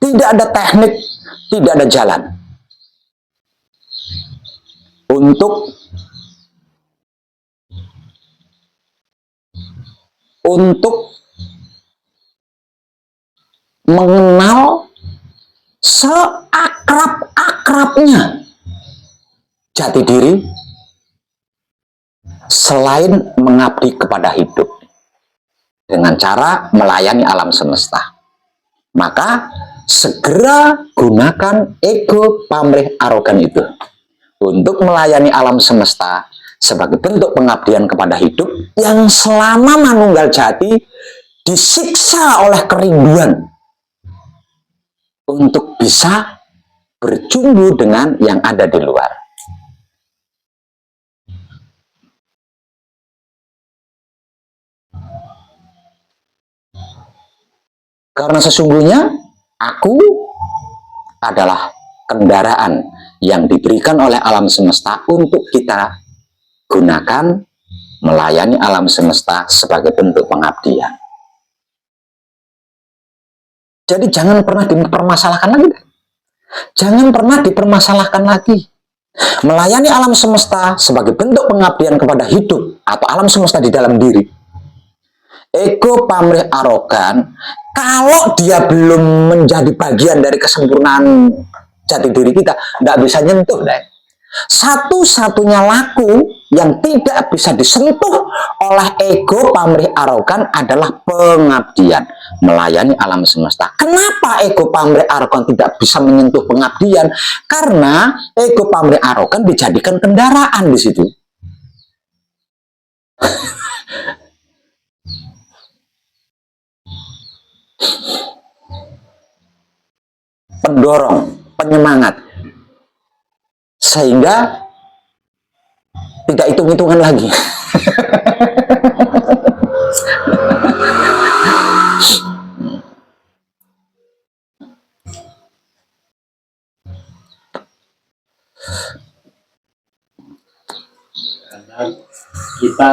A: tidak ada teknik, tidak ada jalan untuk mengenal seakrab-akrabnya jati diri selain mengabdi kepada hidup dengan cara melayani alam semesta. Maka segera gunakan ego pamrih arogan itu untuk melayani alam semesta sebagai bentuk pengabdian kepada hidup yang selama manunggal jati disiksa oleh kerinduan untuk bisa berjumpa dengan yang ada di luar. Karena sesungguhnya aku adalah kendaraan yang diberikan oleh alam semesta untuk kita gunakan melayani alam semesta sebagai bentuk pengabdian. Jadi jangan pernah dipermasalahkan lagi. Jangan pernah dipermasalahkan lagi. Melayani alam semesta sebagai bentuk pengabdian kepada hidup atau alam semesta di dalam diri. Ego pamrih arogan, kalau dia belum menjadi bagian dari kesempurnaan jati diri kita, tidak bisa nyentuh, deh. Satu-satunya laku yang tidak bisa disentuh oleh ego pamrih arogan adalah pengabdian, melayani alam semesta. Kenapa ego pamrih arogan tidak bisa menyentuh pengabdian? Karena ego pamrih arogan dijadikan kendaraan di situ. Pendorong, penyemangat, sehingga tidak hitung-hitungan lagi.
F: Karena kita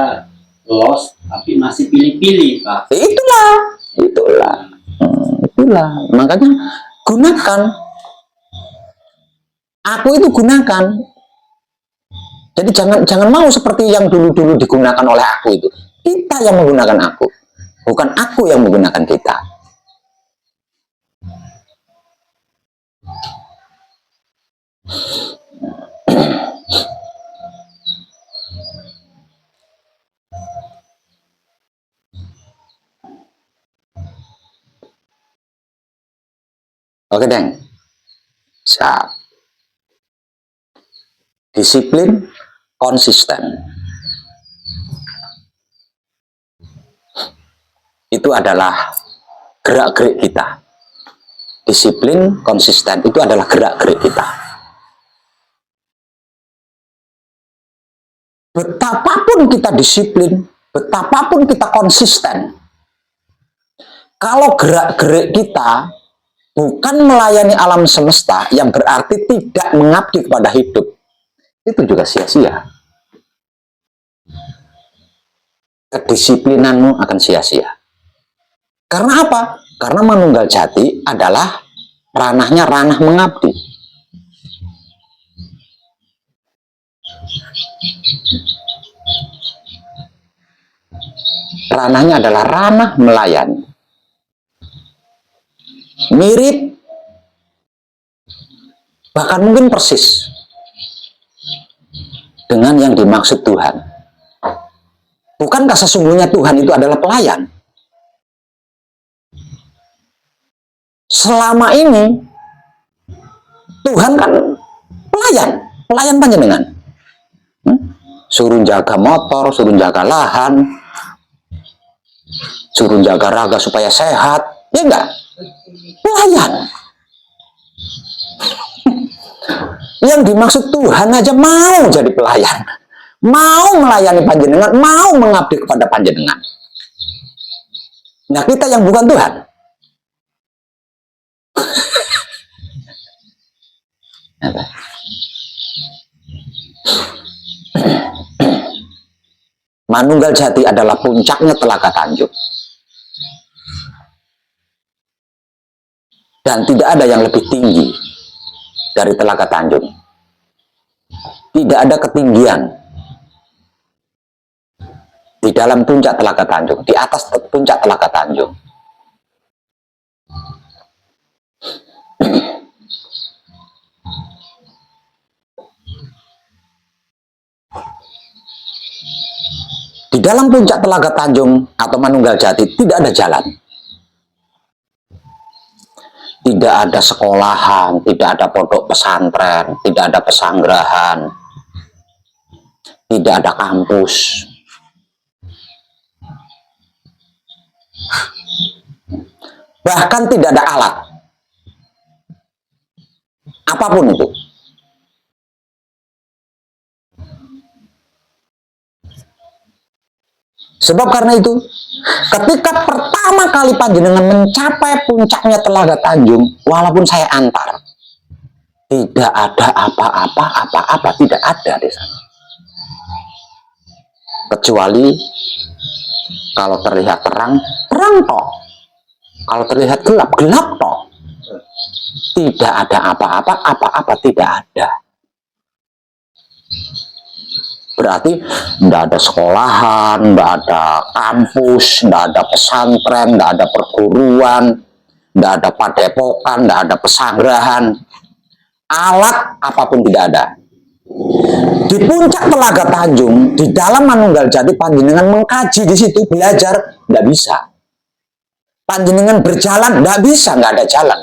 F: lost tapi masih pilih-pilih, Pak.
A: Itulah. Makanya gunakan. Aku itu gunakan. Jadi jangan mau seperti yang dulu-dulu digunakan oleh aku itu. Kita yang menggunakan aku, bukan aku yang menggunakan kita. Oke, Deng. Siap. Disiplin, konsisten. Itu adalah gerak-gerik kita. Disiplin, konsisten itu adalah gerak-gerik kita. Betapapun kita disiplin, betapapun kita konsisten, kalau gerak-gerik kita bukan melayani alam semesta, yang berarti tidak mengabdi kepada hidup, itu juga sia-sia. Kedisiplinanmu akan sia-sia. Karena apa? Karena manunggal jati adalah ranahnya ranah mengabdi. Ranahnya adalah ranah melayani. Mirip, bahkan mungkin persis dengan yang dimaksud Tuhan. Bukankah sesungguhnya Tuhan itu adalah pelayan? Selama ini Tuhan kan pelayan panjenengan. Suruh jaga motor, suruh jaga lahan, suruh jaga raga supaya sehat, ya enggak? Pelayan. Yang dimaksud Tuhan aja mau jadi pelayan, mau melayani panjenengan, mau mengabdi kepada panjenengan. Nah, kita yang bukan Tuhan, Manunggal Jati adalah puncaknya Telaga Tanjung. Dan tidak ada yang lebih tinggi dari Telaga Tanjung. Tidak ada ketinggian di dalam puncak Telaga Tanjung, di atas puncak Telaga Tanjung. Di dalam puncak Telaga Tanjung atau Manunggal Jati tidak ada jalan. Tidak ada sekolahan, tidak ada pondok pesantren, tidak ada pesanggrahan, tidak ada kampus. Bahkan tidak ada alat. Apapun itu. Sebab karena itu, ketika pertama kali panjenengan mencapai puncaknya Telaga Tanjung, walaupun saya antar, tidak ada apa-apa, tidak ada di sana. Kecuali kalau terlihat terang, terang toh. Kalau terlihat gelap, gelap toh. Tidak ada apa-apa, tidak ada. Berarti tidak ada sekolahan, tidak ada kampus, tidak ada pesantren, tidak ada perguruan, tidak ada padepokan, tidak ada pesanggrahan. Alat apapun tidak ada. Di puncak Telaga Tanjung, di dalam Manunggal Jati, panjenengan mengkaji di situ, belajar, tidak bisa. Panjenengan berjalan, tidak bisa, nggak ada jalan.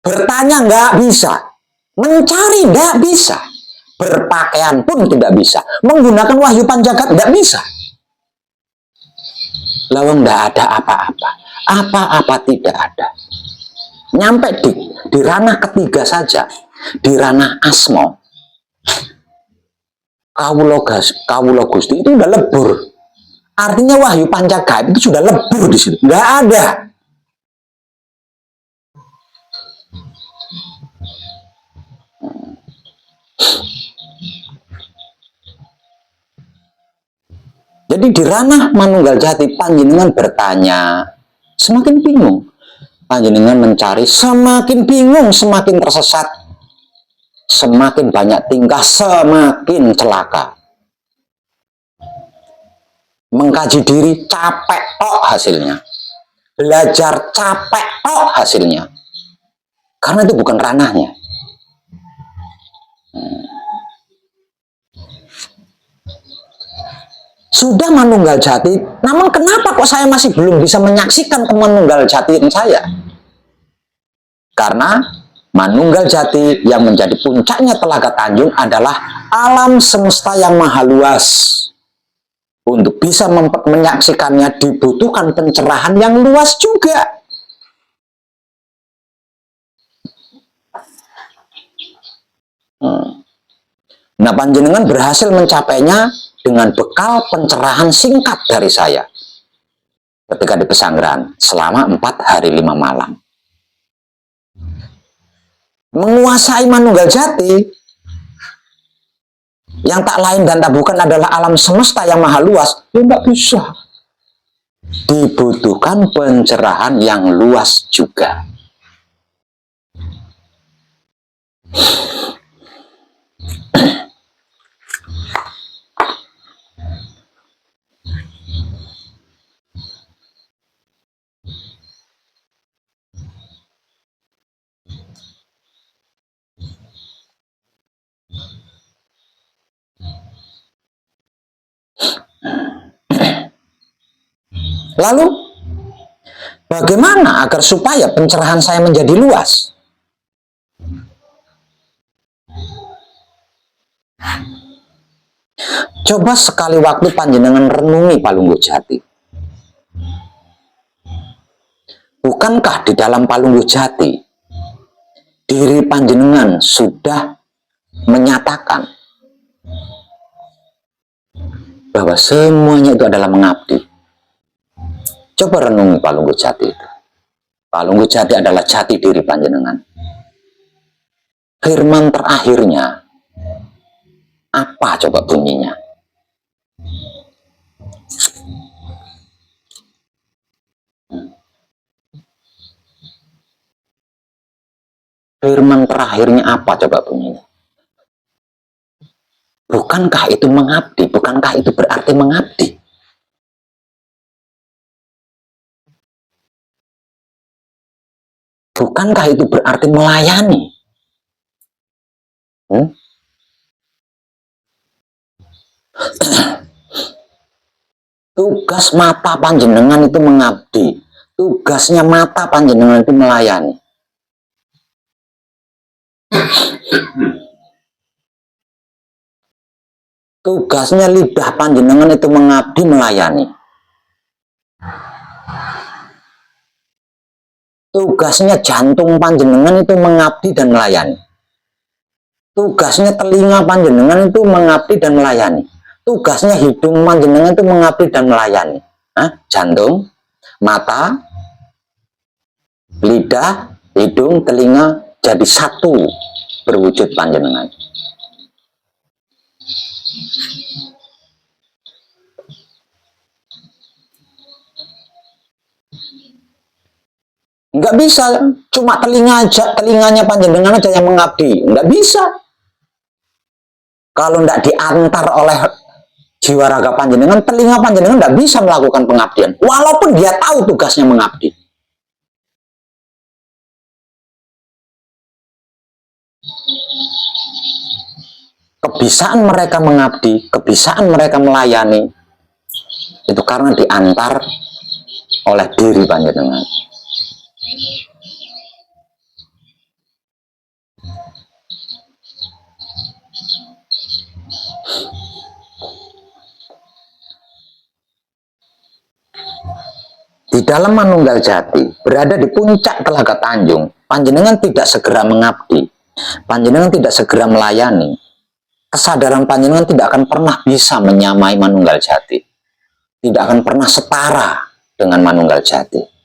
A: Bertanya nggak bisa, mencari nggak bisa, berpakaian pun tidak bisa, menggunakan wahyu panjagat nggak bisa. Lawang nggak ada apa-apa tidak ada. Nyampe di ranah ketiga saja, di ranah asmo, Kawula Gusti itu udah lebur. Artinya wahyu panjagat itu sudah lebur di situ, nggak ada. Jadi di ranah Manunggal Jati, panjenengan bertanya, semakin bingung. Panjenengan mencari, semakin bingung, semakin tersesat. Semakin banyak tingkah, semakin celaka. Mengkaji diri, capek tok hasilnya. Belajar, capek tok hasilnya. Karena itu bukan ranahnya. Sudah Manunggal Jati, namun kenapa kok saya masih belum bisa menyaksikan Manunggal Jati saya? Karena Manunggal Jati yang menjadi puncaknya Telaga Tanjung adalah alam semesta yang maha luas. Untuk bisa menyaksikannya dibutuhkan pencerahan yang luas juga. Nah, panjenengan berhasil mencapainya dengan bekal pencerahan singkat dari saya ketika di pesanggrahan selama 4 hari 5 malam. Menguasai Manunggal Jati yang tak lain dan tak bukan adalah alam semesta yang maha luas, ya nggak bisa. Dibutuhkan pencerahan yang luas juga. Lalu, bagaimana agar supaya pencerahan saya menjadi luas? Coba sekali waktu panjenengan renungi Palungguh Jati. Bukankah di dalam Palungguh Jati, diri panjenengan sudah menyatakan bahwa semuanya itu adalah mengabdi? Coba renungi Palungguh Jati itu. Palungguh Jati adalah jati diri panjenengan. firman terakhirnya apa coba bunyinya? Firman terakhirnya apa coba bunyinya? Bukankah itu mengabdi? Bukankah itu berarti mengabdi? Bukankah itu berarti melayani? Tugas mata panjenengan itu mengabdi. Tugasnya mata panjenengan itu melayani. Tugasnya lidah panjenengan itu mengabdi, melayani. Tugasnya jantung panjenengan itu mengabdi dan melayani. Tugasnya telinga panjenengan itu mengabdi dan melayani. Tugasnya hidung panjenengan itu mengabdi dan melayani. Jantung, mata, lidah, hidung, telinga jadi satu berwujud panjenengan. Nggak bisa cuma telinganya panjenengan aja yang mengabdi, nggak bisa. Kalau nggak diantar oleh jiwa raga panjenengan, telinga panjenengan nggak bisa melakukan pengabdian, walaupun dia tahu tugasnya mengabdi. Kebisaan mereka mengabdi, kebisaan mereka melayani, itu karena diantar oleh diri panjenengan. Di dalam Manunggal Jati, berada di puncak Telaga Tanjung, panjenengan tidak segera mengabdi, panjenengan tidak segera melayani, kesadaran panjenengan tidak akan pernah bisa menyamai Manunggal Jati, tidak akan pernah setara dengan Manunggal Jati.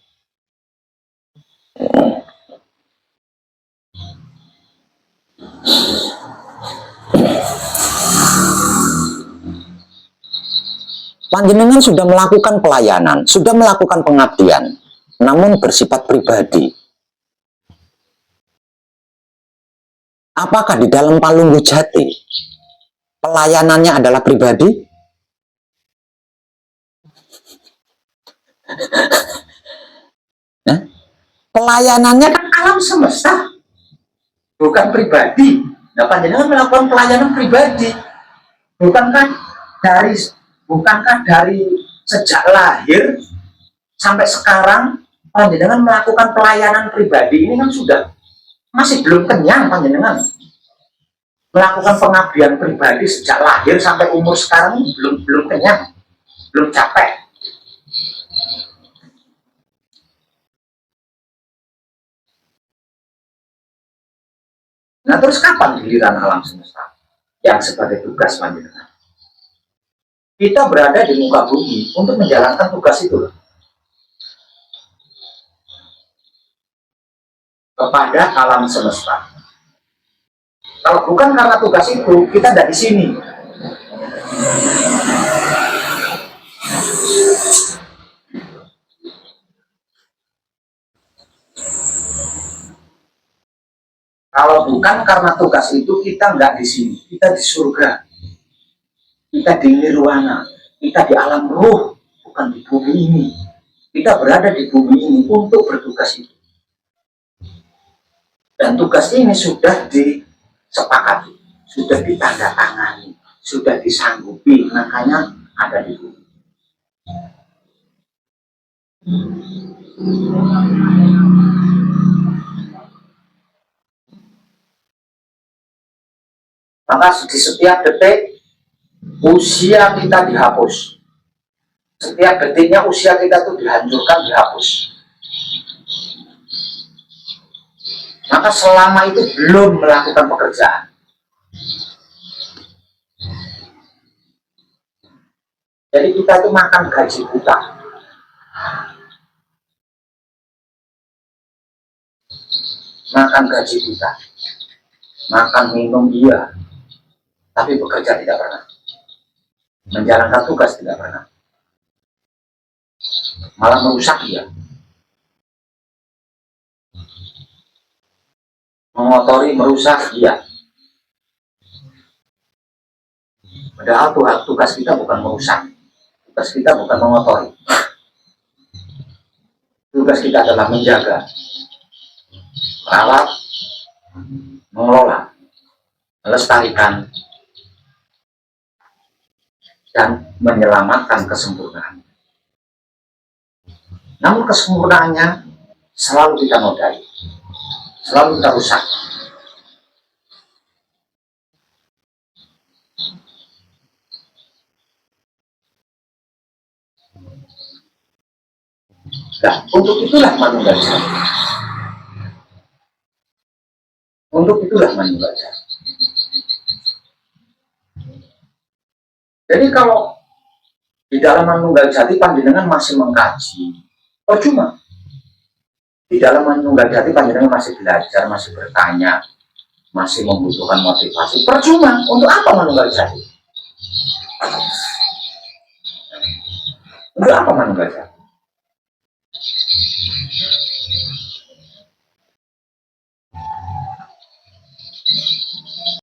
A: Panjenengan sudah melakukan pelayanan, sudah melakukan pengabdian, namun bersifat pribadi. Apakah di dalam Palunggu Jati pelayanannya adalah pribadi? Pelayanannya kan alam semesta, bukan pribadi. Nah, panjenengan melakukan pelayanan pribadi, bukankah dari sejak lahir sampai sekarang panjenengan melakukan pelayanan pribadi ini kan sudah masih belum kenyang. Panjenengan melakukan pengabdian pribadi sejak lahir sampai umur sekarang ini belum kenyang, belum capek. Nah, terus kapan giliran alam semesta yang sebagai tugas panjenengan? Kita berada di muka bumi untuk menjalankan tugas itu kepada alam semesta. Kalau bukan karena tugas itu, kita tidak di sini. Kalau bukan karena tugas itu, kita nggak di sini. Kita di surga, kita di nirwana, kita di alam ruh, bukan di bumi ini. Kita berada di bumi ini untuk bertugas itu. Dan tugas ini sudah disepakati, sudah ditandatangani, sudah disanggupi, makanya ada di bumi. Maka di setiap detik usia kita dihapus. Setiap detiknya usia kita itu dihancurkan, dihapus. Maka selama itu belum melakukan pekerjaan. Jadi kita itu makan gaji buta. Makan gaji buta. makan minum iya, tapi bekerja tidak pernah, menjalankan tugas tidak pernah, malah merusak dia, mengotori, merusak dia. Padahal tugas kita bukan merusak, tugas kita bukan mengotori, tugas kita adalah menjaga, merawat, mengelola, melestarikan, dan menyelamatkan kesempurnaan. Namun kesempurnaannya selalu kita nodai, selalu kita rusak. Nah, untuk itulah manunggal jati. Untuk itulah manunggal jati. Jadi kalau di dalam manunggal jati panjenengan masih mengkaji, percuma. Di dalam manunggal jati panjenengan masih belajar, masih bertanya, masih membutuhkan motivasi, percuma. Untuk apa manunggal jati? Untuk apa manunggal jati?